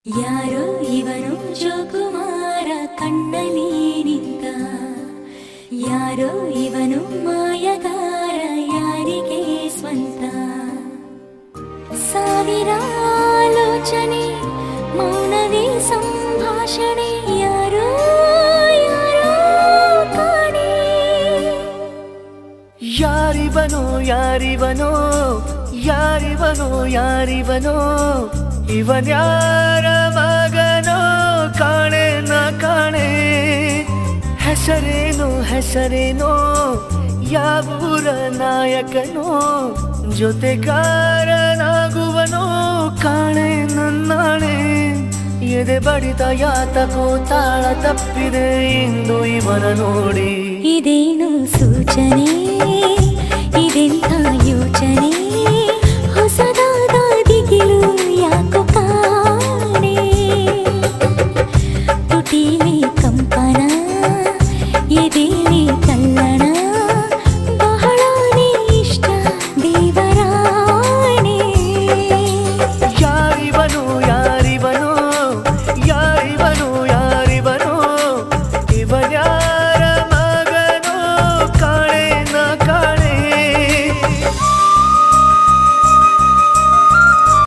ಯಾರೋ ಇವನು ಜೋಕುಮಾರ ಕಣ್ಣಲ್ಲಿ ನಿಂತ, ಯಾರೋ ಇವನು ಮಾಯಗಾರ ಯಾರಿಗೆ ಸ್ವಂತ. ಸಾವಿರ ಆಲೋಚನೆ ಮೌನವೇ ಸಂಭಾಷಣೆ, ಯಾರೋ ಯಾರೋ ಕಾಣೆ. ಯಾರಿವನೋ ಯಾರಿವನೋ ಯಾರಿವನೋ ಯಾರಿವನೋ, ಇವನ್ಯಾರ ಮಗನೋ ಕಾಣೆ ನ ಕಾಣೆ. ಹೆಸರೇನೋ ಹೆಸರೇನೋ ಯಾವೂರ ನಾಯಕನೋ, ಜೊತೆಗಾರನಾಗುವನೋ ಕಾಣೆ ನನ್ನಾಣೆ. ಎದೆ ಬಡಿತ ಯಾತಕೋ ತಾಳ ತಪ್ಪಿದೆ ಇಂದು ಇವನ ನೋಡಿ. ಇದೇನು ಸೂಚನೆ, ಇದೆಂಥ ಯೋಚನೆ.